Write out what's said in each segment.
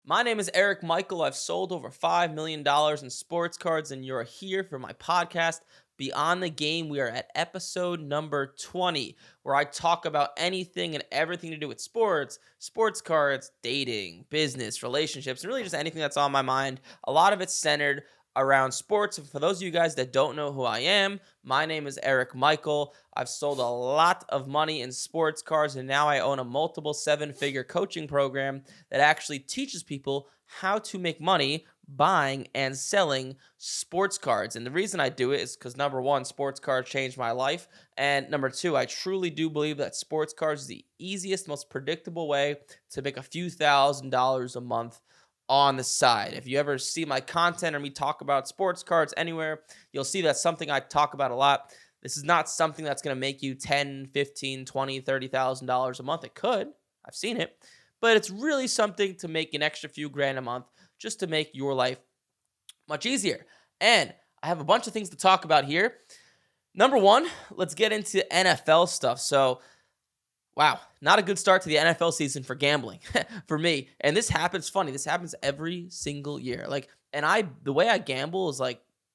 My name is Eric Michael. I've sold over $5 million in sports cards, and you're here for my podcast, Beyond the Game. We are at episode number 20, where I talk about anything and everything to do with sports, sports cards, dating, business, relationships, and really just anything that's on my mind. A lot of it's centered around sports. For those of you guys that don't know who I am, my name is Eric Michael. I've sold a lot of money in sports cards, and now I own a multiple seven-figure coaching program that actually teaches people how to make money buying and selling sports cards. And the reason I do it is because number one, sports cards changed my life. And number two, I truly do believe that sports cards is the easiest, most predictable way to make a few $1,000s a month on the side. If you ever see my content or me talk about sports cards anywhere, you'll see that's something I talk about a lot. This is not something that's going to make you 10, 15, 20, $30,000 a month. It could. I've seen it. But it's really something to make an extra few grand a month just to make your life much easier. And I have a bunch of things to talk about here. Number one, let's get into NFL stuff. So, wow, not a good start to the NFL season for gambling for me. And this happens This happens every single year. The way I gamble is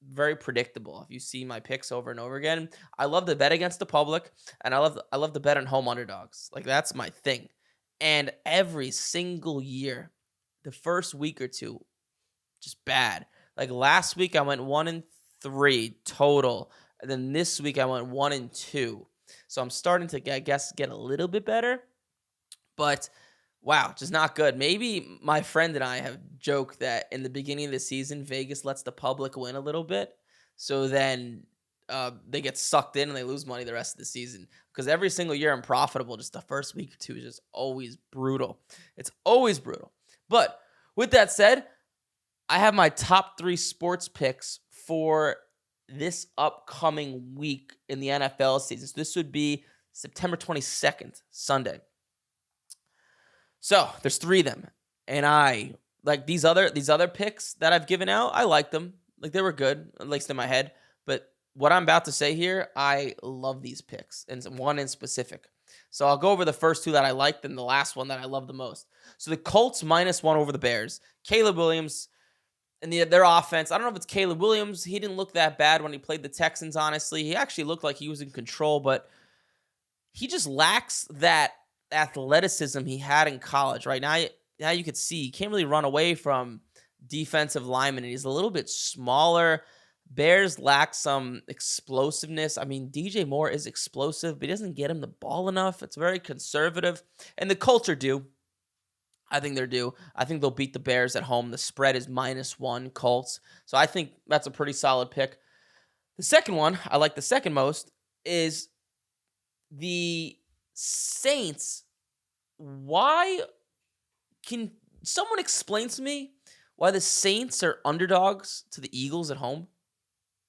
very predictable. If you see my picks over and over again, I love to bet against the public, and I love to bet on home underdogs. That's my thing. And every single year, the first week or two, just bad. Like last week I went 1-3 total. And then this week I went 1-2. So I'm starting to, get a little bit better, but wow, just not good. Maybe my friend and I have joked that in the beginning of the season, Vegas lets the public win a little bit. So then they get sucked in and they lose money the rest of the season. Because every single year I'm profitable. Just the first week or two is just always brutal. It's always brutal. But with that said, I have my top 3 sports picks for this upcoming week in the NFL season. So this would be September 22nd, Sunday. So there's 3 of them. And I like these other picks that I've given out. I like them. They were good, at least in my head. But what I'm about to say here, I love these picks, and one in specific. So I'll go over the first 2 that I liked and the last one that I love the most. So the Colts -1 over the Bears. Caleb Williams and their offense. I don't know if it's Caleb Williams. He didn't look that bad when he played the Texans, honestly. He actually looked like he was in control, but he just lacks that athleticism he had in college. Right now you could see he can't really run away from defensive linemen, and he's a little bit smaller. Bears lack some explosiveness. I mean, DJ Moore is explosive, but he doesn't get him the ball enough. It's very conservative. And the Colts are due. I think they're due. I think they'll beat the Bears at home. The spread is -1 Colts. So I think that's a pretty solid pick. The second one, I like the second most, is the Saints. Why can someone explain to me why the Saints are underdogs to the Eagles at home?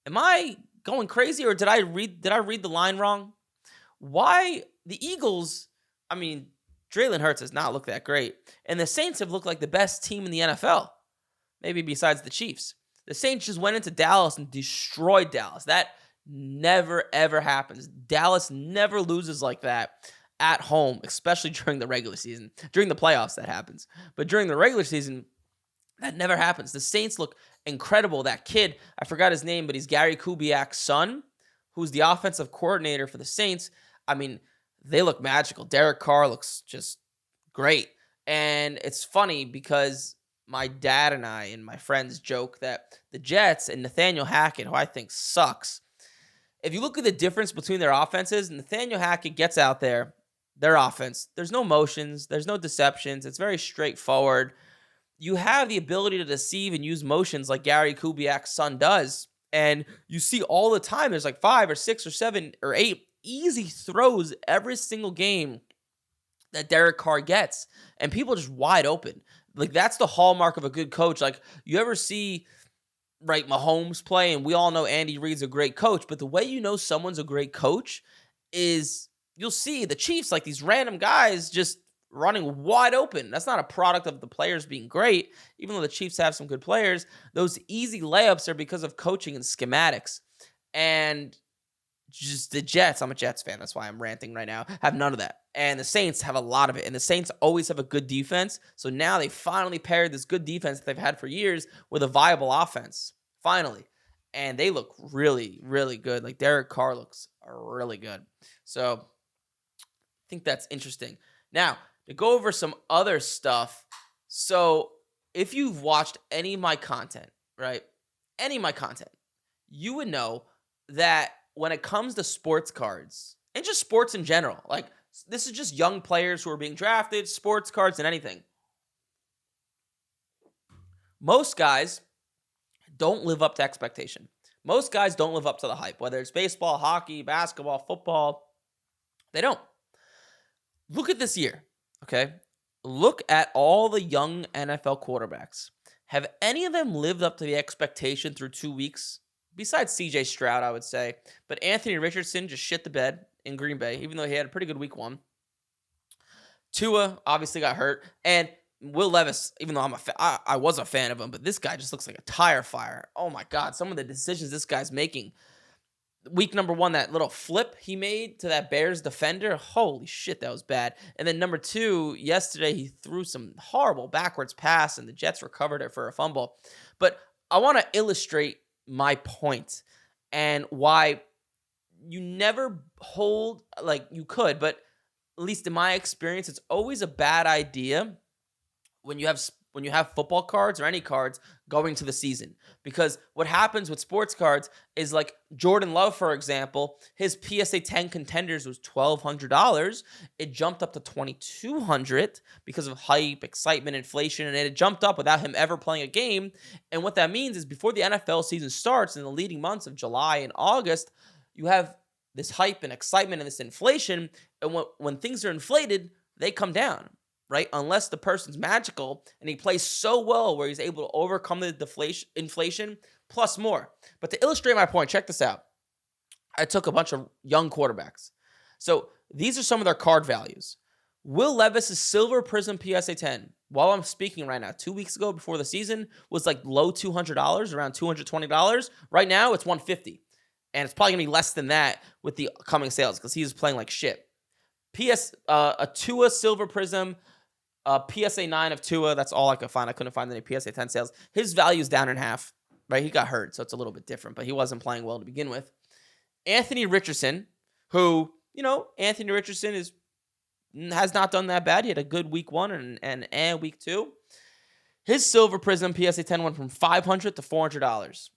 Am I going crazy, or did I read the line wrong? Why the Eagles? I mean, Jalen Hurts does not look that great, and the Saints have looked like the best team in the NFL, maybe besides the Chiefs. The Saints just went into Dallas and destroyed Dallas. That never ever happens. Dallas never loses like that at home, especially during the regular season. During the playoffs, that happens, but during the regular season, that never happens. The Saints look incredible. That kid, I forgot his name, but he's Gary Kubiak's son, who's the offensive coordinator for the Saints. I mean, they look magical. Derek Carr looks just great. And it's funny because my dad and I and my friends joke that the Jets and Nathaniel Hackett, who I think sucks, if you look at the difference between their offenses, Nathaniel Hackett gets out there, their offense, there's no motions, there's no deceptions. It's very straightforward. You have the ability to deceive and use motions like Gary Kubiak's son does. And you see all the time, there's 5 or 6 or 7 or 8 easy throws every single game that Derek Carr gets. And people are just wide open. That's the hallmark of a good coach. You ever see, right, Mahomes play, and we all know Andy Reid's a great coach, but the way you know someone's a great coach is you'll see the Chiefs, these random guys just running wide open. That's not a product of the players being great. Even though the Chiefs have some good players, those easy layups are because of coaching and schematics. And Just the Jets, I'm a Jets fan, that's why I'm ranting right now, have none of that. And the Saints have a lot of it. And the Saints always have a good defense. So now they finally paired this good defense that they've had for years with a viable offense. Finally. And they look really, really good. Like Derek Carr looks really good. So I think that's interesting. Now, to go over some other stuff. So if you've watched any of my content, right? Any of my content, you would know that when it comes to sports cards and just sports in general, like this is just young players who are being drafted, sports cards, and anything. Most guys don't live up to expectation. Most guys don't live up to the hype, whether it's baseball, hockey, basketball, football. They don't. Look at this year, okay? Look at all the young NFL quarterbacks. Have any of them lived up to the expectation through 2 weeks? Besides CJ Stroud, I would say. But Anthony Richardson just shit the bed in Green Bay, even though he had a pretty good week 1. Tua obviously got hurt. And Will Levis, even though I was a fan of him, but this guy just looks like a tire fire. Oh my God, some of the decisions this guy's making. Week number 1, that little flip he made to that Bears defender, holy shit, that was bad. And then number 2, yesterday he threw some horrible backwards pass, and the Jets recovered it for a fumble. But I want to illustrate my point and why you never hold, like you could, but at least in my experience, it's always a bad idea when you have football cards or any cards going to the season. Because what happens with sports cards is like Jordan Love, for example, his PSA 10 contenders was $1,200. It jumped up to $2,200 because of hype, excitement, inflation, and it jumped up without him ever playing a game. And what that means is before the NFL season starts in the leading months of July and August, you have this hype and excitement and this inflation. And when things are inflated, they come down. Right? Unless the person's magical and he plays so well where he's able to overcome the inflation plus more. But to illustrate my point, check this out. I took a bunch of young quarterbacks. So these are some of their card values. Will Levis's Silver Prism PSA 10, while I'm speaking right now, 2 weeks ago before the season, was like low $200, around $220. Right now, it's $150. And it's probably going to be less than that with the coming sales because he's playing like shit. A Tua Silver Prism, PSA 9 of Tua, that's all I could find. I couldn't find any PSA 10 sales. His value is down in half, right? He got hurt, so it's a little bit different, but he wasn't playing well to begin with. Anthony Richardson, who, Anthony Richardson has not done that bad. He had a good week 1 and week 2. His Silver Prism PSA 10 went from $500 to $400,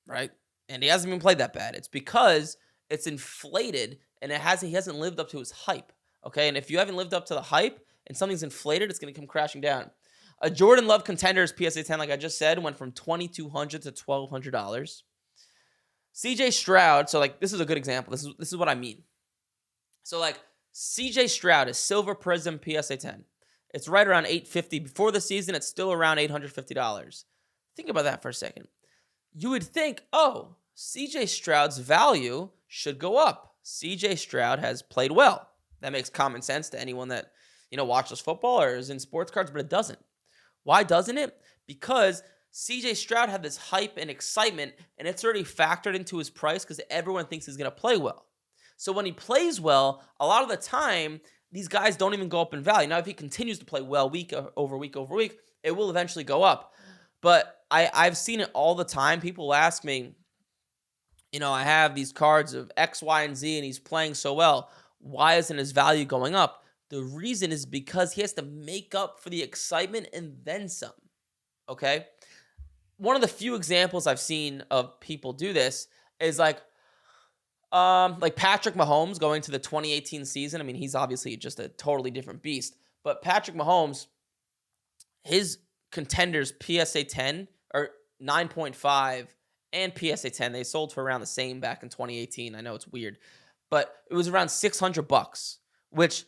right? And he hasn't even played that bad. It's because it's inflated, and he hasn't lived up to his hype. Okay, and if you haven't lived up to the hype and something's inflated, it's going to come crashing down. A Jordan Love Contenders PSA 10, like I just said, went from $2,200 to $1,200. CJ Stroud, so like this is a good example. This is what I mean. So like CJ Stroud is Silver Prism PSA 10. It's right around $850. Before the season, it's still around $850. Think about that for a second. You would think, oh, CJ Stroud's value should go up. CJ Stroud has played well. That makes common sense to anyone that, watches football or is in sports cards, but it doesn't. Why doesn't it? Because CJ Stroud had this hype and excitement, and it's already factored into his price because everyone thinks he's going to play well. So when he plays well, a lot of the time, these guys don't even go up in value. Now, if he continues to play well week over week over week, it will eventually go up. But I've seen it all the time. People ask me, I have these cards of X, Y, and Z, and he's playing so well. Why isn't his value going up? The reason is because he has to make up for the excitement and then some, okay? One of the few examples I've seen of people do this is like Patrick Mahomes going to the 2018 season. I mean, he's obviously just a totally different beast. But Patrick Mahomes, his contenders PSA 10 or 9.5 and PSA 10, they sold for around the same back in 2018. I know it's weird. But it was around $600, which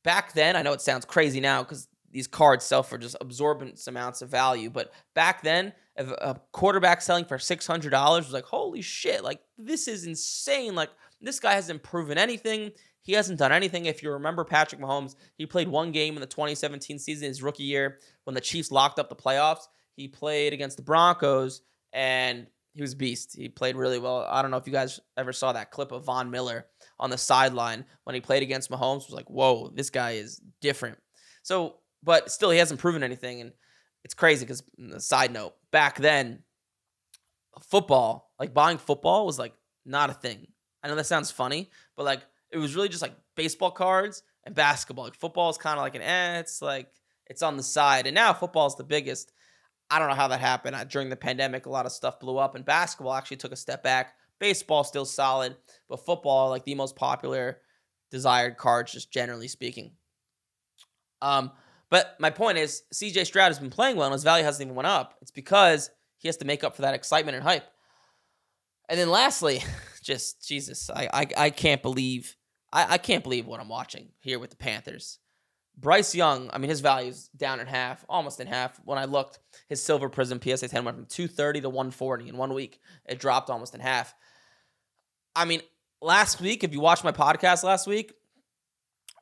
back then, I know it sounds crazy now because these cards sell for just absorbent amounts of value. But back then, if a quarterback selling for $600 was like, holy shit, like this is insane. Like this guy hasn't proven anything. He hasn't done anything. If you remember Patrick Mahomes, he played one game in the 2017 season, his rookie year, when the Chiefs locked up the playoffs. He played against the Broncos, and He was a beast. He played really well. I don't know if you guys ever saw that clip of Von Miller on the sideline when he played against Mahomes. It was like, whoa, this guy is different. So, but still, he hasn't proven anything. And it's crazy because, side note, back then, football, like buying football was like not a thing. I know that sounds funny, but like it was really just like baseball cards and basketball. Like football is kind of like it's like it's on the side. And now football is the biggest. I don't know how that happened. During the pandemic, a lot of stuff blew up, and basketball actually took a step back. Baseball still solid, but football, like the most popular, desired cards, just generally speaking. But my point is, CJ Stroud has been playing well, and his value hasn't even went up. It's because he has to make up for that excitement and hype. And then lastly, just Jesus, I can't believe I can't believe what I'm watching here with the Panthers. Bryce Young, I mean, his value's down in half, almost in half. When I looked, his Silver Prism PSA 10 went from 230 to 140 in 1 week. It dropped almost in half. I mean, last week, if you watched my podcast last week,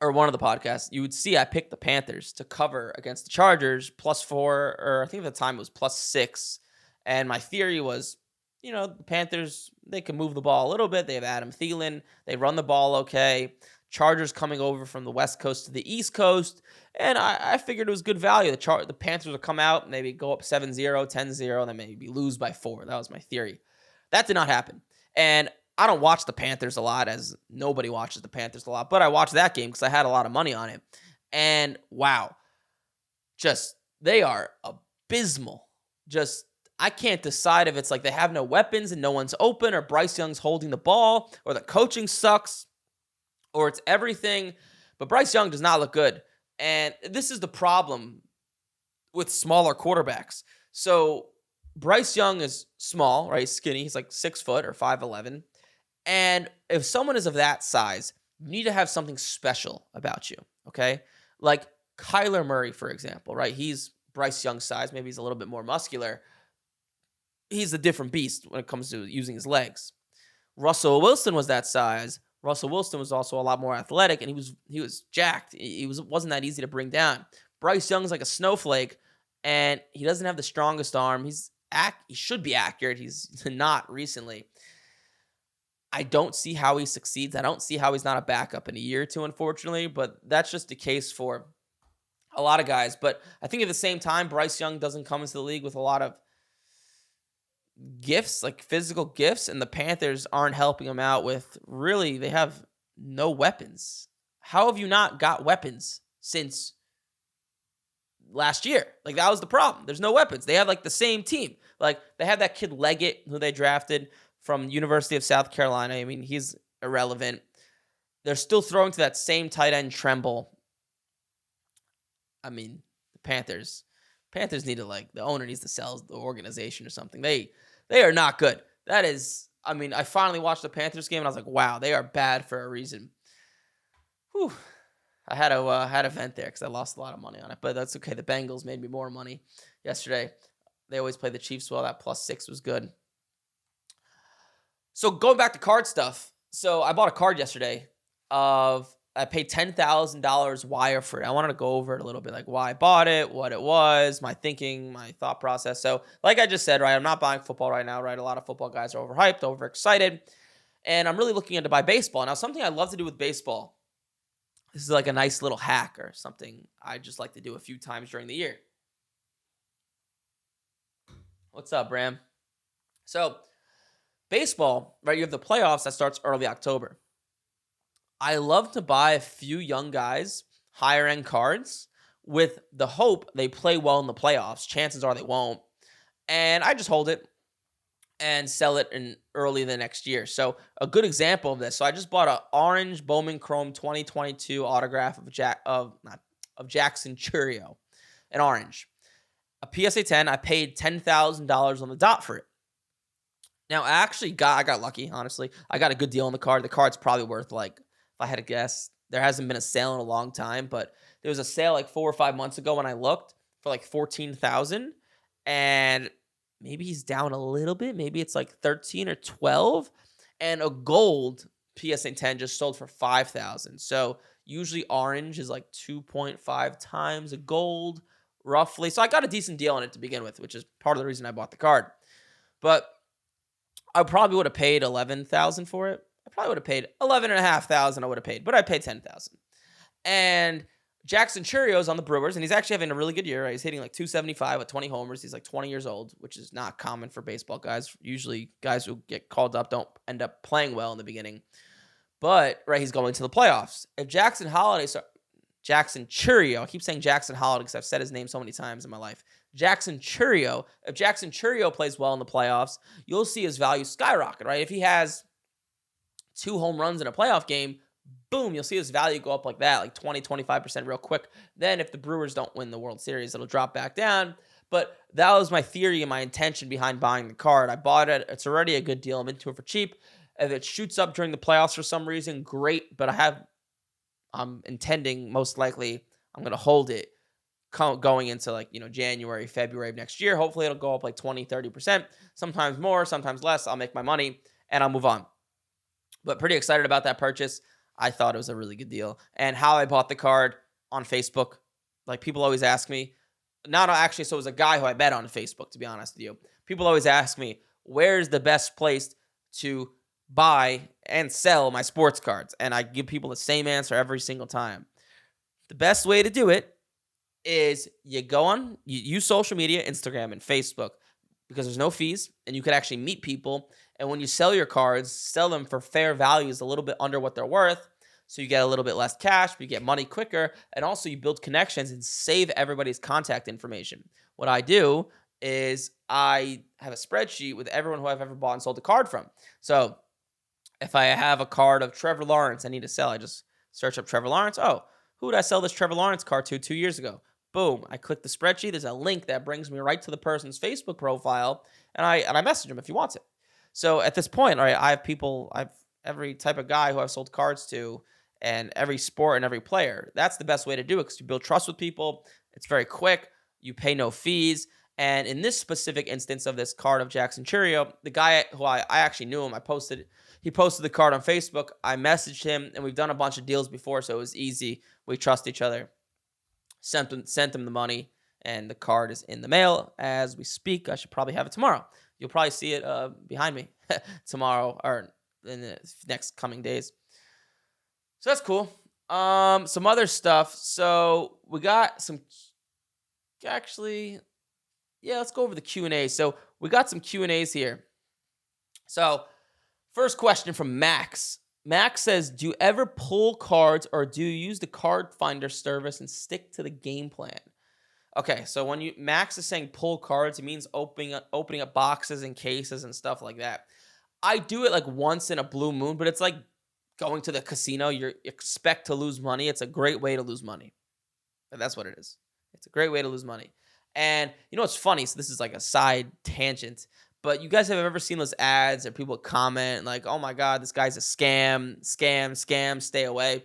or one of the podcasts, you would see I picked the Panthers to cover against the Chargers +4, or I think at the time it was +6. And my theory was, the Panthers, they can move the ball a little bit. They have Adam Thielen. They run the ball okay. Chargers coming over from the West Coast to the East Coast. And I figured it was good value. The Panthers would come out, maybe go up 7-0, 10-0, then maybe lose by 4. That was my theory. That did not happen. And I don't watch the Panthers a lot, as nobody watches the Panthers a lot, but I watched that game because I had a lot of money on it. And wow, they are abysmal. I can't decide if it's like they have no weapons and no one's open, or Bryce Young's holding the ball, or the coaching sucks, or it's everything. But Bryce Young does not look good. And this is the problem with smaller quarterbacks. So Bryce Young is small, right? Skinny. He's like 6 foot or 5'11". And if someone is of that size, you need to have something special about you, okay? Like Kyler Murray, for example, right? He's Bryce Young's size. Maybe he's a little bit more muscular. He's a different beast when it comes to using his legs. Russell Wilson was that size. Russell Wilson was also a lot more athletic, and he was jacked. Wasn't that easy to bring down. Bryce Young's like a snowflake, and he doesn't have the strongest arm. He should be accurate. He's not recently. I don't see how he succeeds. I don't see how he's not a backup in a year or two, unfortunately, but that's just the case for a lot of guys. But I think at the same time, Bryce Young doesn't come into the league with a lot of gifts, like physical gifts, and the Panthers aren't helping him out with they have no weapons. How have you not got weapons since last year? Like, that was the problem. There's no weapons. They have like the same team. Like, they have that kid Leggett, who they drafted from University of South Carolina. I mean, he's irrelevant. They're still throwing to that same tight end Tremble. I mean, the Panthers need to, the owner needs to sell the organization or something. They are not good. That is, I mean, I finally watched the Panthers game and I was like, wow, they are bad for a reason. Whew. I had a vent there because I lost a lot of money on it, but that's okay. The Bengals made me more money yesterday. They always play the Chiefs well. That +6 was good. So going back to card stuff. So I bought a card yesterday I paid $10,000 wire for it. I wanted to go over it a little bit, like why I bought it, what it was, my thinking, my thought process. So like I just said, right, I'm not buying football right now, right? A lot of football guys are overhyped, overexcited, and I'm really looking into buy baseball. Now, something I love to do with baseball, this is like a nice little hack or something I just like to do a few times during the year. What's up, Bram? So baseball, right, you have the playoffs that starts early October. I love to buy a few young guys, higher end cards, with the hope they play well in the playoffs. Chances are they won't. And I just hold it and sell it in early the next year. So a good example of this. So I just bought an orange Bowman Chrome 2022 autograph of Jackson Chourio, an orange. A PSA 10, I paid $10,000 on the dot for it. Now, I got lucky, honestly. I got a good deal on the card. The card's probably worth, if I had to guess, there hasn't been a sale in a long time, but there was a sale 4 or 5 months ago when I looked for $14,000, and maybe he's down a little bit. Maybe it's 13 or 12, and a gold PSA 10 just sold for $5,000. So usually orange is 2.5 times a gold, roughly. So I got a decent deal on it to begin with, which is part of the reason I bought the card. But I probably would have paid 11,000 for it. I probably would have paid 11,500. I would have paid, but I paid 10,000. And Jackson Churio's on the Brewers, and he's actually having a really good year. Right? He's hitting like 275 with 20 homers. He's like 20 years old, which is not common for baseball guys. Usually, guys who get called up don't end up playing well in the beginning. But right, he's going to the playoffs. If Jackson Chourio, I keep saying Jackson Holiday because I've said his name so many times in my life. Jackson Chourio, if Jackson Chourio plays well in the playoffs, you'll see his value skyrocket, right? If he has 2 home runs in a playoff game, boom, you'll see his value go up like that, like 20, 25% real quick. Then if the Brewers don't win the World Series, it'll drop back down. But that was my theory and my intention behind buying the card. I bought it. It's already a good deal. I'm into it for cheap. If it shoots up during the playoffs for some reason, great. But I'm intending, most likely, I'm going to hold it going into like, January, February of next year. Hopefully it'll go up like 20, 30%, sometimes more, sometimes less. I'll make my money and I'll move on. But pretty excited about that purchase. I thought it was a really good deal. And how I bought the card on Facebook, like people always ask me, not actually, so it was a guy who I met on Facebook, to be honest with you. People always ask me, where's the best place to buy and sell my sports cards? And I give people the same answer every single time. The best way to do it is you use social media, Instagram and Facebook, because there's no fees and you could actually meet people. And when you sell your cards, sell them for fair values, a little bit under what they're worth. So you get a little bit less cash, but you get money quicker. And also you build connections and save everybody's contact information. What I do is I have a spreadsheet with everyone who I've ever bought and sold a card from. So if I have a card of Trevor Lawrence I need to sell, I just search up Trevor Lawrence. Oh, who did I sell this Trevor Lawrence card to 2 years ago? Boom. I click the spreadsheet. There's a link that brings me right to the person's Facebook profile, and I message him if he wants it. So at this point, right, I've every type of guy who I've sold cards to, and every sport and every player. That's the best way to do it because you build trust with people. It's very quick. You pay no fees. And in this specific instance of this card of Jackson Chourio, the guy who I actually knew him, he posted the card on Facebook. I messaged him, and we've done a bunch of deals before, so it was easy. We trust each other. Sent him the money, and the card is in the mail as we speak. I should probably have it tomorrow. You'll probably see it behind me tomorrow or in the next coming days. So that's cool. Some other stuff. So we got some. Actually, yeah, let's go over the Q&A. So we got some Q&As here. So first question from Max. Max says, do you ever pull cards or do you use the card finder service and stick to the game plan? Okay, so when Max is saying pull cards, it means opening up boxes and cases and stuff like that. I do it like once in a blue moon, but it's like going to the casino. You expect to lose money. It's a great way to lose money. That's what it is. It's a great way to lose money. And you know what's funny? So this is like a side tangent. But you guys have ever seen those ads or people comment like, oh my God, this guy's a scam, stay away.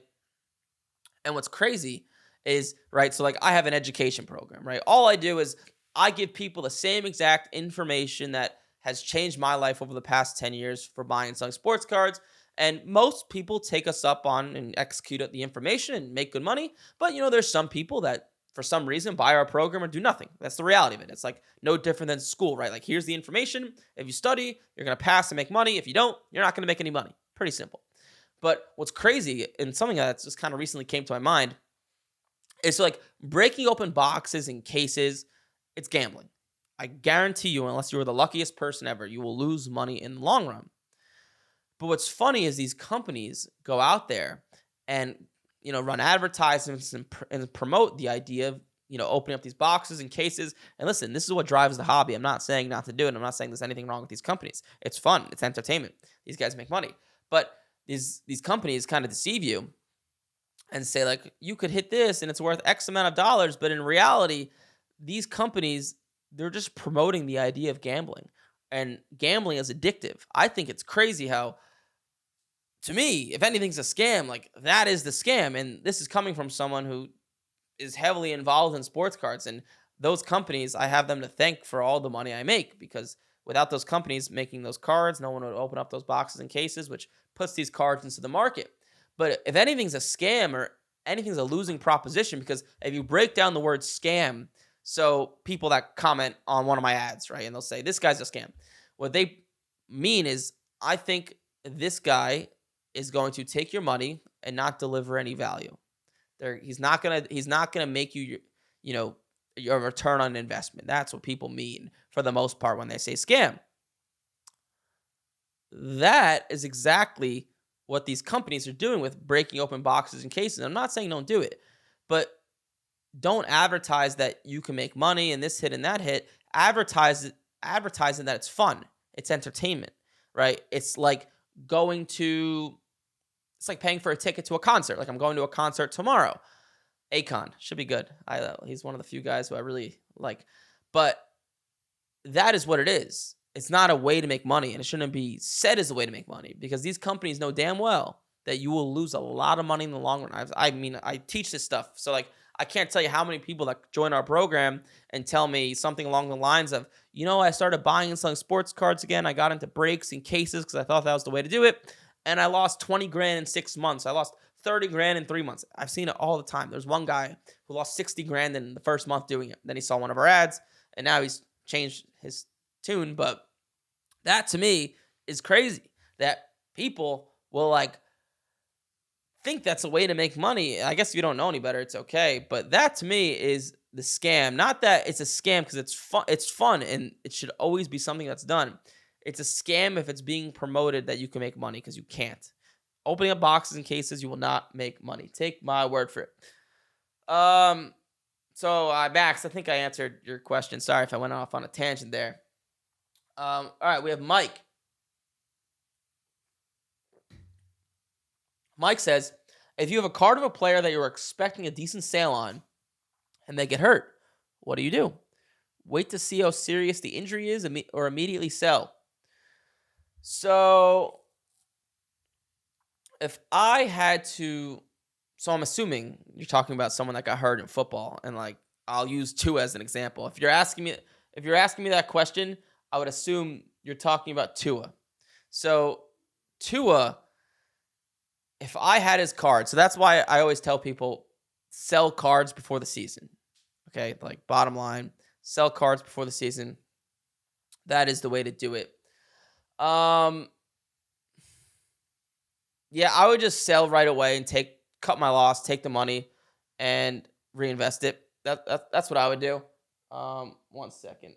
And what's crazy is, right, so like I have an education program, right? All I do is I give people the same exact information that has changed my life over the past 10 years for buying and selling sports cards. And most people take us up on and execute the information and make good money. But, there's some people that for some reason buy our program and do nothing. That's the reality of it. It's like no different than school, right? Like here's the information. If you study, you're going to pass and make money. If you don't, you're not going to make any money. Pretty simple. But what's crazy and something that's just kind of recently came to my mind is like breaking open boxes and cases, it's gambling. I guarantee you, unless you're the luckiest person ever, you will lose money in the long run. But what's funny is these companies go out there and run advertisements and promote the idea of, opening up these boxes and cases. And listen, this is what drives the hobby. I'm not saying not to do it. I'm not saying there's anything wrong with these companies. It's fun. It's entertainment. These guys make money. But these companies kind of deceive you and say, like, you could hit this and it's worth X amount of dollars. But in reality, these companies, they're just promoting the idea of gambling. And gambling is addictive. I think it's crazy how, to me, if anything's a scam, like that is the scam. And this is coming from someone who is heavily involved in sports cards. And those companies, I have them to thank for all the money I make, because without those companies making those cards, no one would open up those boxes and cases, which puts these cards into the market. But if anything's a scam or anything's a losing proposition, because if you break down the word scam, so people that comment on one of my ads, right, and they'll say, this guy's a scam. What they mean is I think this guy is going to take your money and not deliver any value. He's not gonna make you know your return on investment. That's what people mean for the most part when they say scam. That is exactly what these companies are doing with breaking open boxes and cases. I'm not saying don't do it, but don't advertise that you can make money and this hit and that hit. Advertising that it's fun, it's entertainment, right? Going to it's like paying for a ticket to a concert. Like I'm going to a concert tomorrow. Akon should be good. He's one of the few guys who I really like. But that is what it is. It's not a way to make money, and it shouldn't be said as a way to make money because these companies know damn well that you will lose a lot of money in the long run. I mean, I teach this stuff, so like I can't tell you how many people that join our program and tell me something along the lines of, I started buying and selling sports cards again. I got into breaks and cases because I thought that was the way to do it, and I lost 20 grand in 6 months. I lost 30 grand in 3 months. I've seen it all the time. There's one guy who lost 60 grand in the first month doing it. Then he saw one of our ads, and now he's changed his tune, but that to me is crazy that people will think that's a way to make money. I guess if you don't know any better, it's okay. But that to me is the scam. Not that it's a scam because it's fun and it should always be something that's done. It's a scam if it's being promoted that you can make money because you can't. Opening up boxes and cases, you will not make money. Take my word for it. So Max, I think I answered your question. Sorry if I went off on a tangent there. All right, we have Mike. Mike says, if you have a card of a player that you're expecting a decent sale on and they get hurt, what do? Wait to see how serious the injury is or immediately sell. So if I had to, so I'm assuming you're talking about someone that got hurt in football, and I'll use Tua as an example. If you're asking me that question, I would assume you're talking about Tua. So Tua, if I had his card, so that's why I always tell people sell cards before the season. Okay, bottom line, sell cards before the season. That is the way to do it. Yeah, I would just sell right away and cut my loss, take the money, and reinvest it. That's what I would do. 1 second.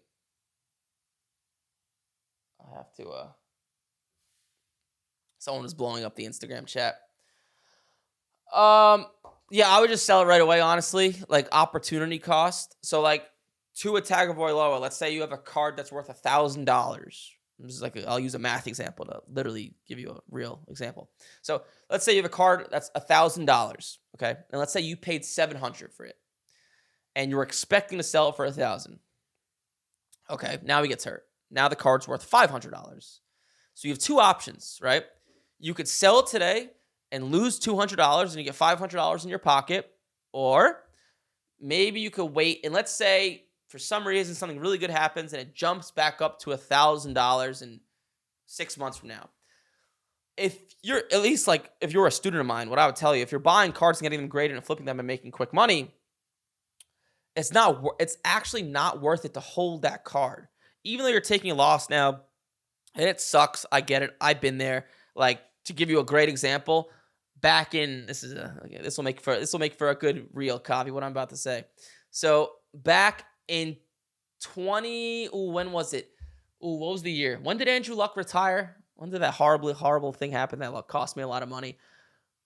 I have to. Someone was blowing up the Instagram chat. Yeah, I would just sell it right away. Honestly, opportunity cost. So Tua Tagovailoa. Let's say you have a card that's worth $1,000. This is I'll use a math example to literally give you a real example. So let's say you have a card that's $1,000, okay, and let's say you paid $700 for it, and you're expecting to sell it for $1,000. Okay, now he gets hurt. Now the card's worth $500. So you have two options, right? You could sell it today and lose $200 and you get $500 in your pocket, or maybe you could wait and let's say for some reason something really good happens and it jumps back up to $1,000 in 6 months from now. If you're at least if you're a student of mine, what I would tell you, if you're buying cards and getting them graded and flipping them and making quick money, it's actually not worth it to hold that card. Even though you're taking a loss now, and it sucks, I get it. I've been there. To give you a great example, back in this will make for a good real copy what I'm about to say. So back in when was it? What was the year? When did Andrew Luck retire? When did that horrible thing happen that cost me a lot of money?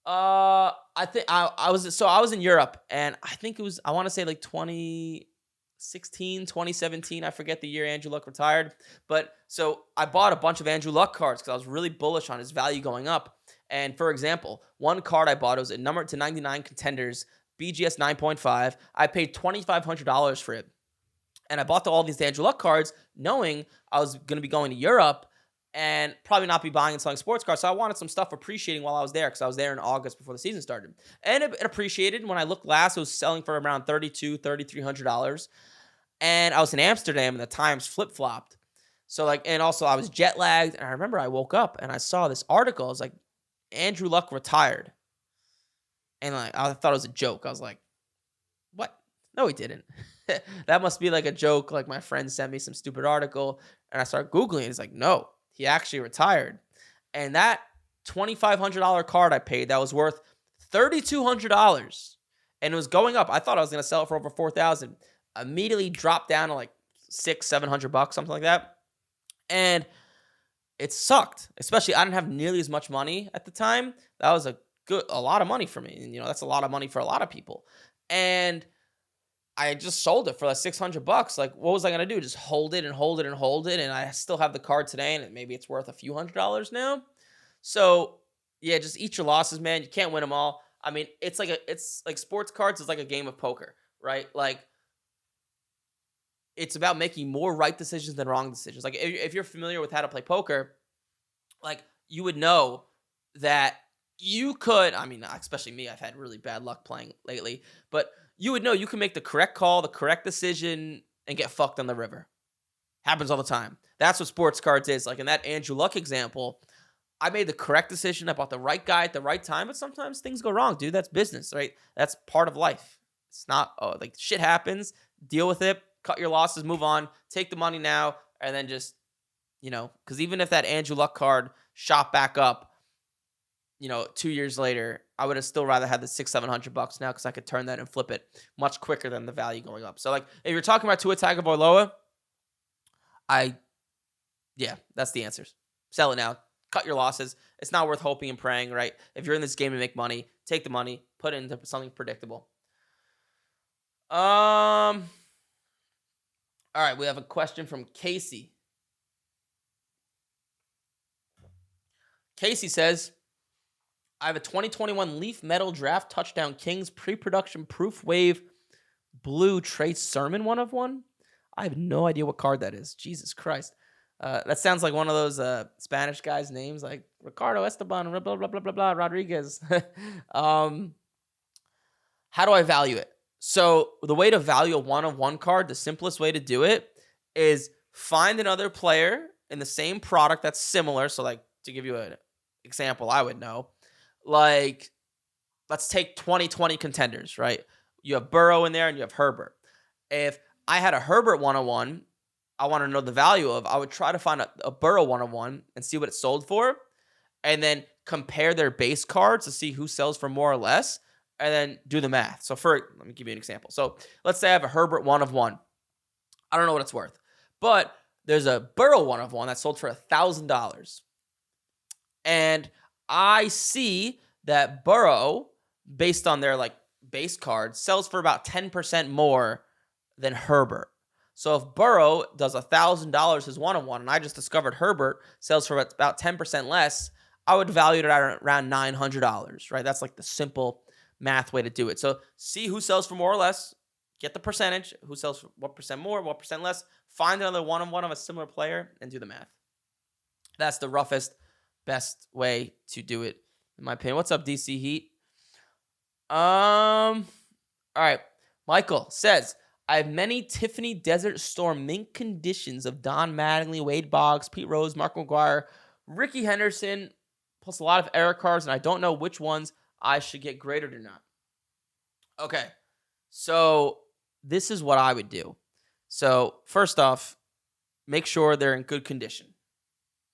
I think I was in Europe, and I think it was, I want to say 2016, 2017. I forget the year Andrew Luck retired. But so I bought a bunch of Andrew Luck cards because I was really bullish on his value going up. And for example, one card I bought was a number to 99 contenders, BGS 9.5. I paid $2,500 for it. And I bought all these Andrew Luck cards knowing I was going to be going to Europe and probably not be buying and selling sports cards. So I wanted some stuff appreciating while I was there because I was there in August before the season started. And it appreciated. When I looked last, it was selling for around $3,200, $3,300. And I was in Amsterdam and the times flip-flopped. So and also I was jet lagged. And I remember I woke up and I saw this article. It was Andrew Luck retired. And I thought it was a joke. I was like, what? No, he didn't. That must be a joke. My friend sent me some stupid article and I started Googling it. It's no, he actually retired. And that $2,500 card I paid that was worth $3,200 and it was going up. I thought I was going to sell it for over $4,000. Immediately dropped down to like $600-700, something like that. And it sucked, especially I didn't have nearly as much money at the time. That was a lot of money for me. And, that's a lot of money for a lot of people. And I just sold it for like $600. Like, what was I going to do? Just hold it and hold it and hold it. And I still have the card today and maybe it's worth a few $100s now. So yeah, just eat your losses, man. You can't win them all. I mean, it's like sports cards is like a game of poker, right? Like, it's about making more right decisions than wrong decisions. Like, if you're familiar with how to play poker, like, you would know that you could, I mean, especially me, I've had really bad luck playing lately, but you would know you can make the correct call, the correct decision, and get fucked on the river. Happens all the time. That's what sports cards is. Like in that Andrew Luck example, I made the correct decision. I bought the right guy at the right time, but sometimes things go wrong, dude. That's business, right? That's part of life. It's not, like, shit happens. Deal with it. Cut your losses. Move on. Take the money now, and then just, because even if that Andrew Luck card shot back up, 2 years later, I would have still rather had the $600-700 now because I could turn that and flip it much quicker than the value going up. So, like, if you're talking about Tua Tagovailoa, that's the answers. Sell it now. Cut your losses. It's not worth hoping and praying, right? If you're in this game to make money, take the money, put it into something predictable. All right, we have a question from Casey. Casey says, I have a 2021 Leaf Metal Draft Touchdown Kings pre-production proof wave blue Trey Sermon 1/1. I have no idea what card that is. Jesus Christ. That sounds like one of those Spanish guys' names, like Ricardo Esteban, blah, blah, blah, blah, blah, Rodriguez. How do I value it? So the way to value a 1/1 card, the simplest way to do it is find another player in the same product that's similar. So, like, to give you an example, I would know. Like, let's take 2020 contenders, right? You have Burrow in there and you have Herbert. If I had a Herbert 1/1, I want to know the value of, I would try to find a Burrow 1/1 and see what it sold for, and then compare their base cards to see who sells for more or less, and then do the math. So let me give you an example. So let's say I have a Herbert 1/1. I don't know what it's worth, but there's a Burrow 1/1 that sold for $1,000. And I see that Burrow, based on their like base card, sells for about 10% more than Herbert. So if Burrow does $1,000 as 1/1, and I just discovered Herbert sells for about 10% less, I would value it at around $900, right? That's like the simple math way to do it. So see who sells for more or less, get the percentage, who sells for what percent more, what percent less, find another 1/1 of a similar player, and do the math. That's the roughest, best way to do it, in my opinion. What's up, DC Heat? All right. Michael says, I have many Tiffany Desert Storm mint conditions of Don Mattingly, Wade Boggs, Pete Rose, Mark McGuire, Ricky Henderson, plus a lot of error cards, and I don't know which ones I should get graded or not. Okay, so this is what I would do. So first off, make sure they're in good condition.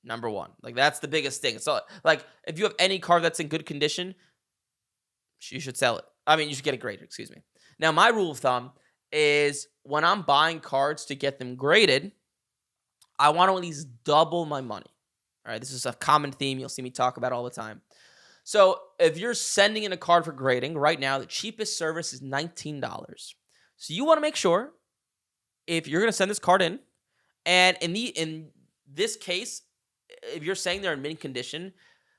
Number one. Like, that's the biggest thing. So, like, if you have any card that's in good condition, you should sell it. I mean, you should get it graded, excuse me. Now, my rule of thumb is when I'm buying cards to get them graded, I want to at least double my money. All right, this is a common theme you'll see me talk about all the time. So if you're sending in a card for grading, right now, the cheapest service is $19. So you want to make sure, if you're going to send this card in, and in this case, if you're saying they're in mint condition,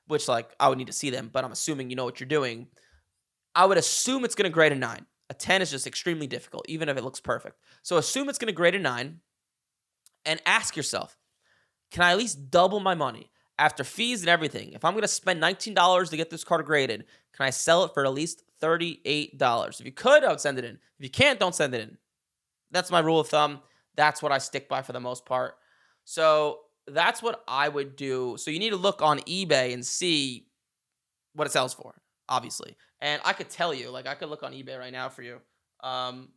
which, like, I would need to see them, but I'm assuming you know what you're doing, I would assume it's going to grade a 9. A 10 is just extremely difficult, even if it looks perfect. So assume it's going to grade a 9, and ask yourself, can I at least double my money after fees and everything? If I'm going to spend $19 to get this card graded, can I sell it for at least $38? If you could, I would send it in. If you can't, don't send it in. That's my rule of thumb. That's what I stick by for the most part. So that's what I would do. So you need to look on eBay and see what it sells for, obviously. And I could tell you, like, I could look on eBay right now for you. I'll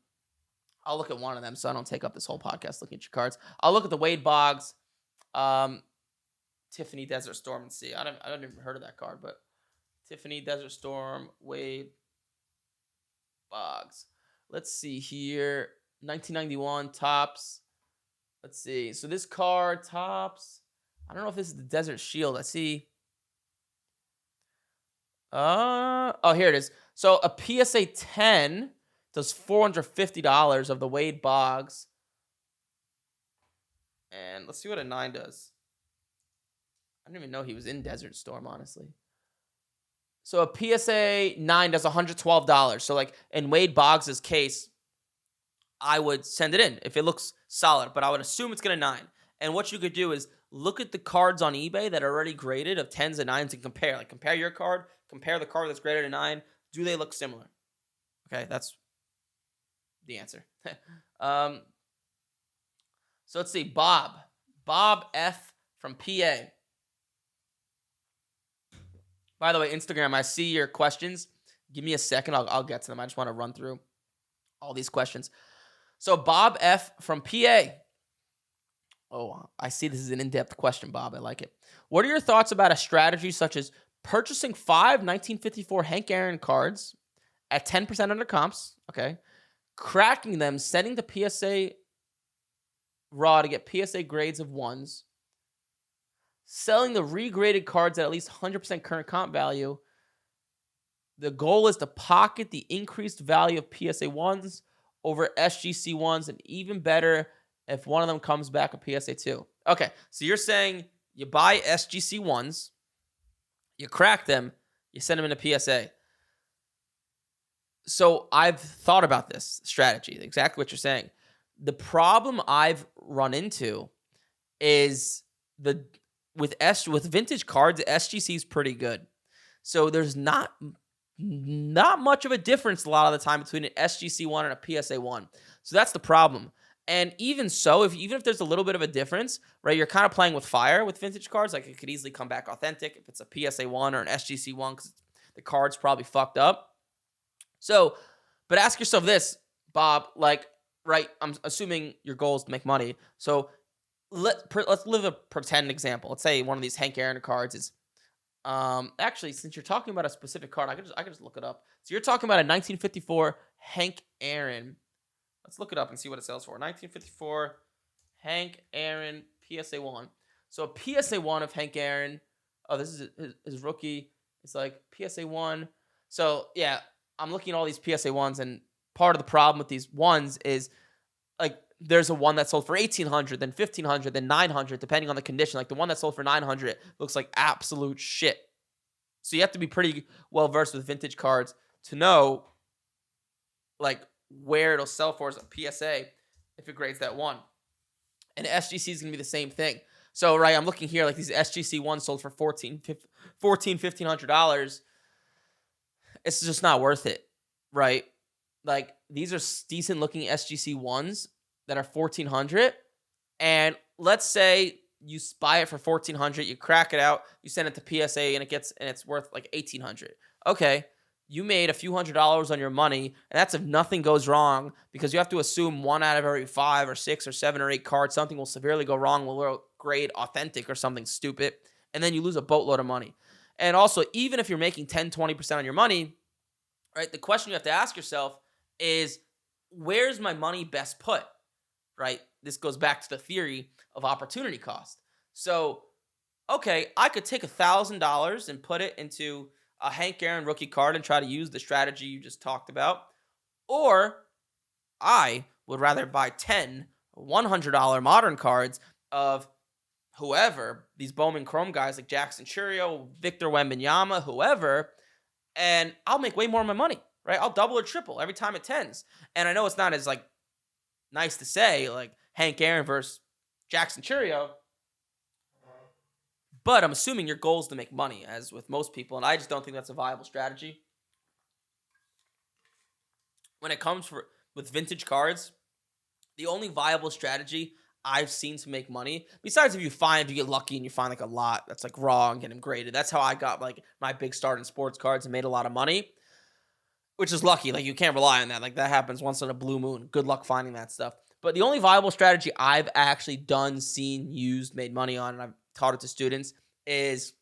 look at one of them so I don't take up this whole podcast looking at your cards. I'll look at the Wade Boggs. Tiffany Desert Storm and see. I don't even heard of that card, but Tiffany Desert Storm, Wade Boggs. Let's see here. 1991 tops. Let's see. So this card tops. I don't know if this is the Desert Shield. I see. Oh, here it is. So a PSA 10 does $450 of the Wade Boggs. And let's see what a 9 does. I didn't even know he was in Desert Storm, honestly. So a PSA 9 does $112. So like in Wade Boggs' case, I would send it in if it looks solid, but I would assume it's going to 9. And what you could do is look at the cards on eBay that are already graded of 10s and 9s and compare. Like compare your card, compare the card that's graded a 9. Do they look similar? Okay, that's the answer. So let's see. Bob F from PA. By the way, Instagram, I see your questions. Give me a second. I'll get to them. I just want to run through all these questions. So Bob F from PA. Oh, I see this is an in-depth question, Bob. I like it. What are your thoughts about a strategy such as purchasing 5 1954 Hank Aaron cards at 10% under comps, okay, cracking them, sending the PSA raw to get PSA grades of 1s, selling the regraded cards at least 100% current comp value. The goal is to pocket the increased value of PSA 1s over SGC 1s, and even better if one of them comes back a PSA 2. Okay, so you're saying you buy SGC 1s, you crack them, you send them into PSA. So I've thought about this strategy, exactly what you're saying. The problem I've run into is with vintage cards, SGC is pretty good. So there's not much of a difference a lot of the time between an SGC 1 and a PSA 1. So that's the problem. And even so, even if there's a little bit of a difference, right, you're kind of playing with fire with vintage cards. Like it could easily come back authentic if it's a PSA 1 or an SGC 1 because the card's probably fucked up. So, but ask yourself this, Bob, like, right, I'm assuming your goal is to make money. So let's live a pretend example. Let's say one of these Hank Aaron cards is, actually, since you're talking about a specific card, I could just look it up. So you're talking about a 1954 Hank Aaron. Let's look it up and see what it sells for. 1954 Hank Aaron PSA 1. So a PSA 1 of Hank Aaron. Oh, this is his rookie. It's like PSA 1. So yeah, I'm looking at all these PSA 1s, and part of the problem with these ones is like there's a one that sold for $1,800, then $1,500, then $900, depending on the condition. Like the one that sold for $900 looks like absolute shit. So you have to be pretty well versed with vintage cards to know like where it'll sell for as a PSA if it grades that one. And SGC is going to be the same thing. So, right, I'm looking here, like these SGC ones sold for $1,500. It's just not worth it, right? Like these are decent looking SGC ones that are $1,400. And let's say you buy it for $1,400, you crack it out, you send it to PSA, and it's worth like $1,800. Okay. You made a few $100s on your money, and that's if nothing goes wrong, because you have to assume 1 out of every 5 or 6 or 7 or 8 cards, something will severely go wrong, will grade authentic or something stupid, and then you lose a boatload of money. And also, even if you're making 10, 20% on your money, right, the question you have to ask yourself is, where's my money best put, right? This goes back to the theory of opportunity cost. So, okay, I could take $1,000 and put it into a Hank Aaron rookie card and try to use the strategy you just talked about. Or I would rather buy 10 $100 modern cards of whoever, these Bowman Chrome guys like Jackson Churio, Victor Wembanyama, whoever, and I'll make way more of my money, right? I'll double or triple every time it tens. And I know it's not as like nice to say, like Hank Aaron versus Jackson Churio, but I'm assuming your goal is to make money, as with most people, and I just don't think that's a viable strategy. When it comes with vintage cards, the only viable strategy I've seen to make money, besides if you get lucky and you find like a lot that's like raw and get them graded. That's how I got like my big start in sports cards and made a lot of money, which is lucky. Like you can't rely on that. Like that happens once in a blue moon. Good luck finding that stuff. But the only viable strategy I've actually done, seen, used, made money on, and I've taught it to students, is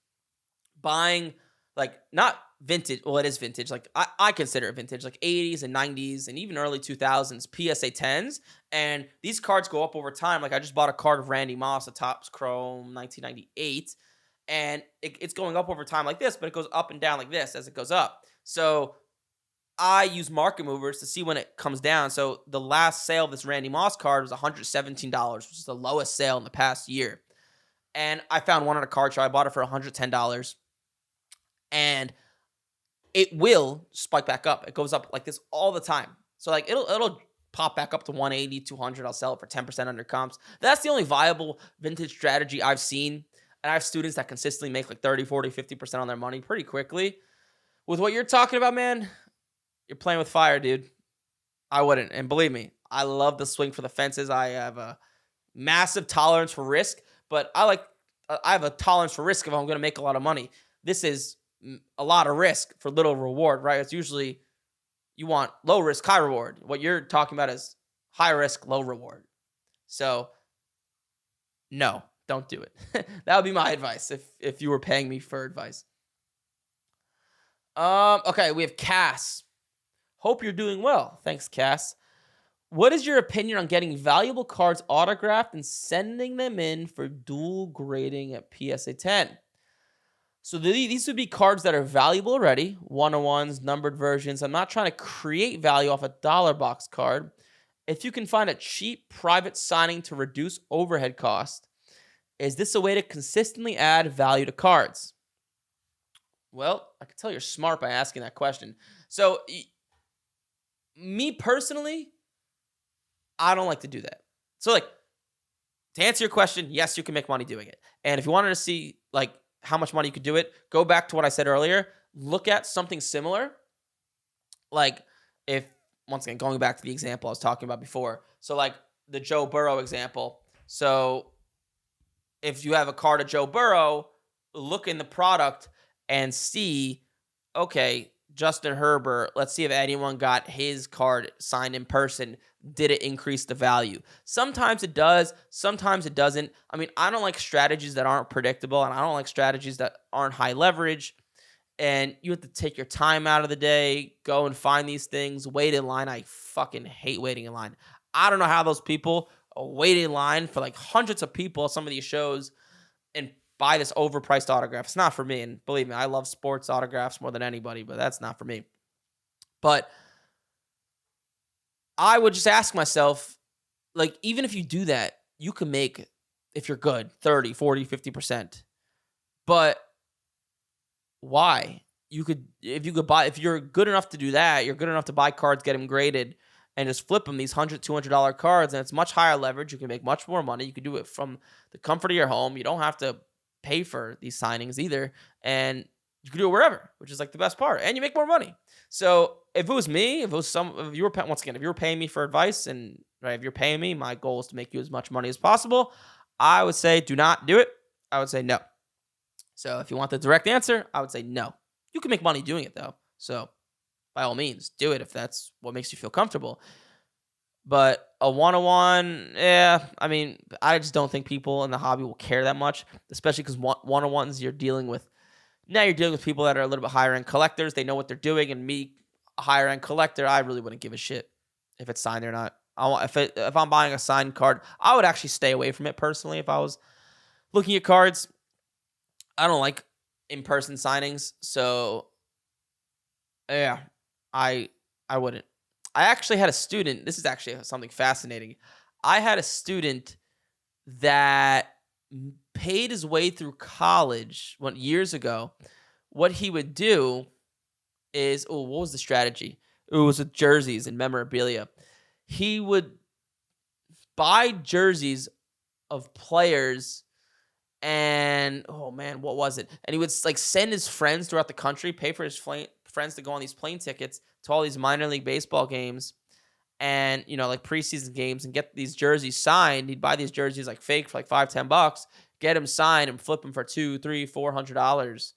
buying like not vintage. Well, it is vintage. Like I consider it vintage, like 80s and 90s and even early 2000s PSA 10s. And these cards go up over time. Like I just bought a card of Randy Moss, a Topps Chrome 1998, and it's going up over time like this, but it goes up and down like this as it goes up. So I use market movers to see when it comes down. So the last sale of this Randy Moss card was $117, which is the lowest sale in the past year. And I found one on a card show. I bought it for $110. And it will spike back up. It goes up like this all the time. So like it'll pop back up to 180, 200. I'll sell it for 10% under comps. That's the only viable vintage strategy I've seen. And I have students that consistently make like 30, 40, 50% on their money pretty quickly. With what you're talking about, man, you're playing with fire, dude. I wouldn't. And believe me, I love the swing for the fences. I have a massive tolerance for risk, but I have a tolerance for risk if I'm going to make a lot of money. This is a lot of risk for little reward, right? It's usually you want low risk, high reward. What you're talking about is high risk, low reward. So no, don't do it. That would be my advice if you were paying me for advice. Okay, we have Cass. Hope you're doing well. Thanks, Cass. What is your opinion on getting valuable cards autographed and sending them in for dual grading at PSA 10? So these would be cards that are valuable already, one-on-ones, numbered versions. I'm not trying to create value off a dollar box card. If you can find a cheap private signing to reduce overhead cost, is this a way to consistently add value to cards? Well, I can tell you're smart by asking that question. So me personally, I don't like to do that. So like, to answer your question, yes, you can make money doing it. And if you wanted to see like how much money you could do it, go back to what I said earlier. Look at something similar. Like if, once again, going back to the example I was talking about before. So like the Joe Burrow example. So if you have a card of Joe Burrow, look in the product and see, okay, Justin Herbert, let's see if anyone got his card signed in person. Did it increase the value? Sometimes it does. Sometimes it doesn't. I mean, I don't like strategies that aren't predictable, and I don't like strategies that aren't high leverage. And you have to take your time out of the day, go and find these things, wait in line. I fucking hate waiting in line. I don't know how those people wait in line for like hundreds of people at some of these shows and buy this overpriced autograph. It's not for me. And believe me, I love sports autographs more than anybody, but that's not for me. But I would just ask myself, like, even if you do that, you can make, if you're good, 30, 40, 50%. But why? If you're good enough to do that, you're good enough to buy cards, get them graded, and just flip them, these $100, $200 cards, and it's much higher leverage. You can make much more money. You can do it from the comfort of your home. You don't have to pay for these signings either. And you can do it wherever, which is like the best part. And you make more money. So if it was me, if you were paying me for advice, and right, if you're paying me, my goal is to make you as much money as possible. I would say do not do it. I would say no. So if you want the direct answer, I would say no. You can make money doing it though. So by all means, do it if that's what makes you feel comfortable. But a one-on-one, I mean, I just don't think people in the hobby will care that much, especially because one-on-ones you're dealing with people that are a little bit higher-end collectors. They know what they're doing, and me, a higher-end collector, I really wouldn't give a shit if it's signed or not. If I'm buying a signed card, I would actually stay away from it personally if I was looking at cards. I don't like in-person signings, so yeah, I wouldn't. I actually had a student. This is actually something fascinating. I had a student that paid his way through college years ago. What he would do is, what was the strategy? It was with jerseys and memorabilia. He would buy jerseys of players and, oh man, what was it? And he would like send his friends throughout the country, pay for his friends to go on these plane tickets to all these minor league baseball games and, like preseason games, and get these jerseys signed. He'd buy these jerseys like fake for like $5-10, get them signed and flip them for $200, $300, $400.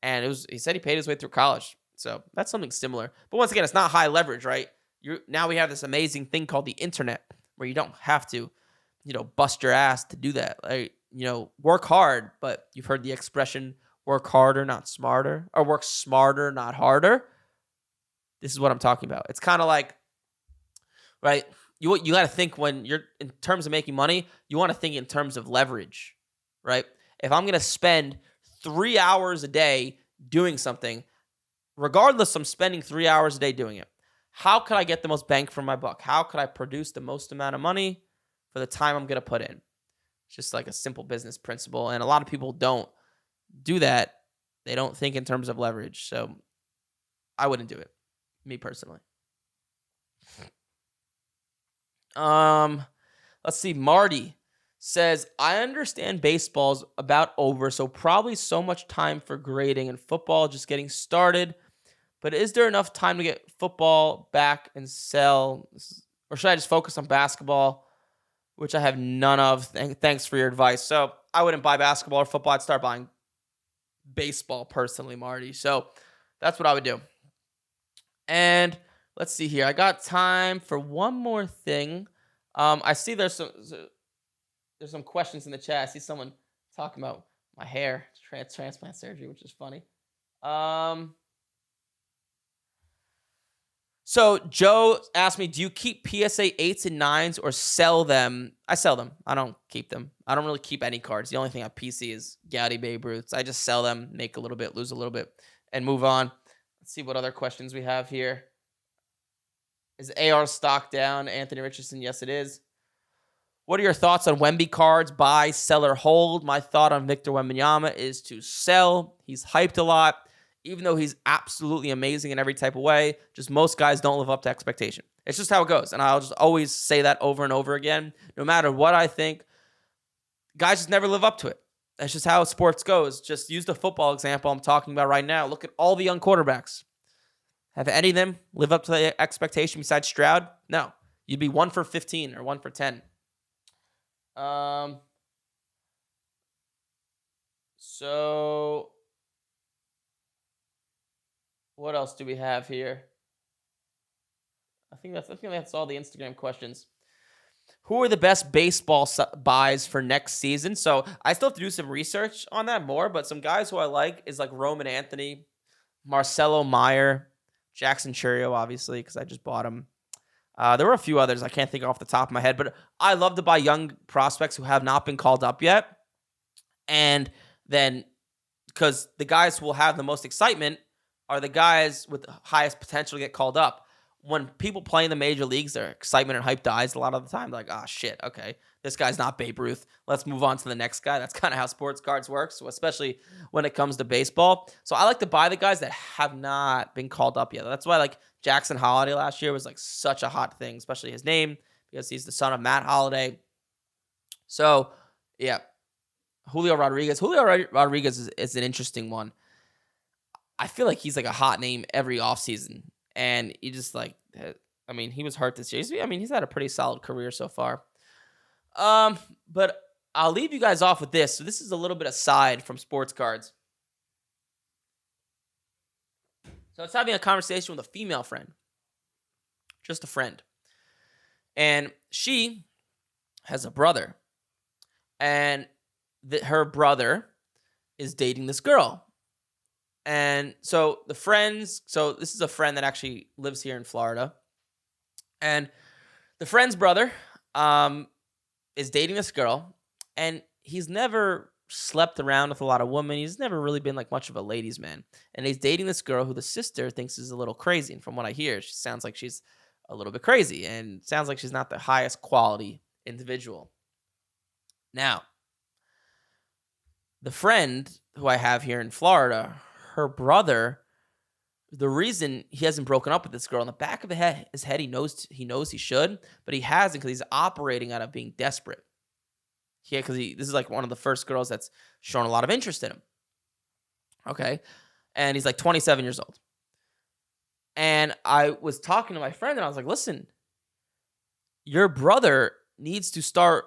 And he said he paid his way through college. So that's something similar. But once again, it's not high leverage, right? Now we have this amazing thing called the internet where you don't have to, bust your ass to do that. Like, work hard, but you've heard the expression work harder, not smarter, or work smarter, not harder. This is what I'm talking about. It's kind of like, right? You got to think when you're in terms of making money, you want to think in terms of leverage, right? If I'm going to spend 3 hours a day doing something, regardless, I'm spending 3 hours a day doing it. How could I get the most bang for my buck? How could I produce the most amount of money for the time I'm going to put in? It's just like a simple business principle. And a lot of people don't do that. They don't think in terms of leverage. So I wouldn't do it, me personally. Let's see. Marty says, I understand baseball's about over, so probably so much time for grading and football just getting started. But is there enough time to get football back and sell? Or should I just focus on basketball, which I have none of? Thanks for your advice. So I wouldn't buy basketball or football. I'd start buying baseball personally, Marty. So that's what I would do. And let's see here. I got time for one more thing. I see there's some questions in the chat. I see someone talking about my hair transplant surgery, which is funny. So Joe asked me, do you keep PSA 8s and 9s or sell them? I sell them. I don't keep them. I don't really keep any cards. The only thing I PC is Gaudy Babe Ruths. I just sell them, make a little bit, lose a little bit, and move on. Let's see what other questions we have here. Is AR stock down? Anthony Richardson, yes, it is. What are your thoughts on Wemby cards? Buy, sell, or hold? My thought on Victor Wembanyama is to sell. He's hyped a lot. Even though he's absolutely amazing in every type of way, just most guys don't live up to expectation. It's just how it goes. And I'll just always say that over and over again. No matter what I think, guys just never live up to it. That's just how sports goes. Just use the football example I'm talking about right now. Look at all the young quarterbacks. Have any of them live up to the expectation besides Stroud? No. You'd be 1 for 15 or 1 for 10. So what else do we have here? I think that's all the Instagram questions. Who are the best baseball buys for next season? So I still have to do some research on that more, but some guys who I like is like Roman Anthony, Marcelo Meyer, Jackson Churio, obviously, because I just bought him. There were a few others I can't think off the top of my head, but I love to buy young prospects who have not been called up yet. And then, because the guys who will have the most excitement are the guys with the highest potential to get called up. When people play in the major leagues, their excitement and hype dies a lot of the time. They're like, oh, shit, okay, this guy's not Babe Ruth. Let's move on to the next guy. That's kind of how sports cards work, so especially when it comes to baseball. So I like to buy the guys that have not been called up yet. That's why like Jackson Holliday last year was like such a hot thing, especially his name, because he's the son of Matt Holliday. So, yeah. Julio Rodriguez. Rodriguez is an interesting one. I feel like he's like a hot name every offseason. And he just like, I mean, he was hurt this year. He's had a pretty solid career so far. But I'll leave you guys off with this. So this is a little bit aside from sports cards. So I was having a conversation with a female friend. Just a friend. And she has a brother. And her brother is dating this girl. And so this is a friend that actually lives here in Florida. And the friend's brother is dating this girl. And he's never slept around with a lot of women. He's never really been like much of a ladies' man. And he's dating this girl who the sister thinks is a little crazy. And from what I hear, she sounds like she's a little bit crazy. And sounds like she's not the highest quality individual. Now, the friend who I have here in Florida, her brother, the reason he hasn't broken up with this girl, in the back of his head, he knows he should, but he hasn't because he's operating out of being desperate. Yeah, because this is like one of the first girls that's shown a lot of interest in him. Okay, and he's like 27 years old. And I was talking to my friend, and I was like, listen, your brother needs to start,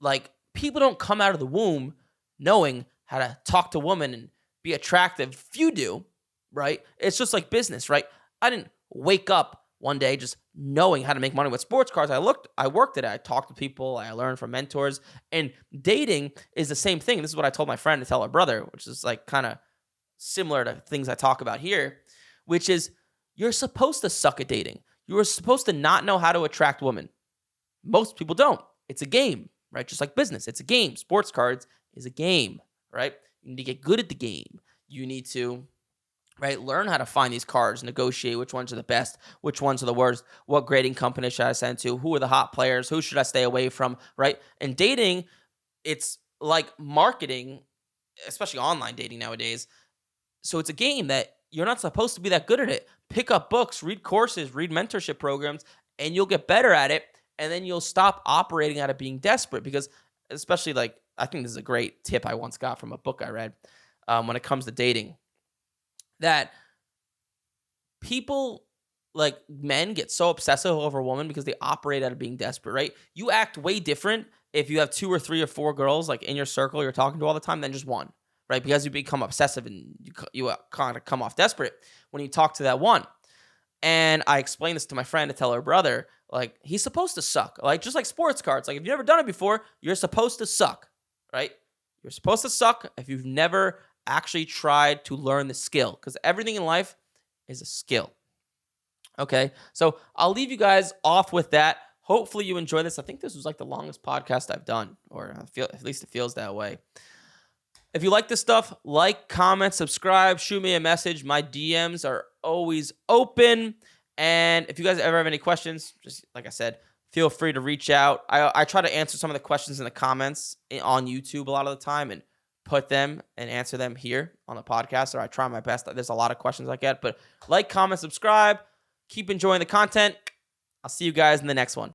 like, people don't come out of the womb knowing how to talk to women and be attractive. Few do, right? It's just like business, right? I didn't wake up one day just knowing how to make money with sports cards. I worked at it. I talked to people. I learned from mentors. And dating is the same thing. This is what I told my friend to tell her brother, which is like kind of similar to things I talk about here, which is you're supposed to suck at dating. You are supposed to not know how to attract women. Most people don't. It's a game, right? Just like business, it's a game. Sports cards is a game, right? You need to get good at the game. You need to, right, learn how to find these cards, negotiate which ones are the best, which ones are the worst, what grading company should I send to, who are the hot players, who should I stay away from, right? And dating, it's like marketing, especially online dating nowadays. So it's a game that you're not supposed to be that good at it. Pick up books, read courses, read mentorship programs, and you'll get better at it. And then you'll stop operating out of being desperate, because especially like, I think this is a great tip I once got from a book I read when it comes to dating, that people, like men, get so obsessive over a woman because they operate out of being desperate, right? You act way different if you have 2 or 3 or 4 girls like in your circle you're talking to all the time than just one, right? Because you become obsessive and you kind of come off desperate when you talk to that one. And I explained this to my friend to tell her brother, like, he's supposed to suck. Like, just like sports cards. Like, if you've never done it before, you're supposed to suck, right? You're supposed to suck if you've never actually tried to learn the skill, because everything in life is a skill. Okay, so I'll leave you guys off with that. Hopefully you enjoy this. I think this was like the longest podcast I've done, or at least it feels that way. If you like this stuff, like, comment, subscribe, shoot me a message. My DMs are always open. And if you guys ever have any questions, just like I said, feel free to reach out. I try to answer some of the questions in the comments on YouTube a lot of the time and put them and answer them here on the podcast, or I try my best. There's a lot of questions I get, but like, comment, subscribe. Keep enjoying the content. I'll see you guys in the next one.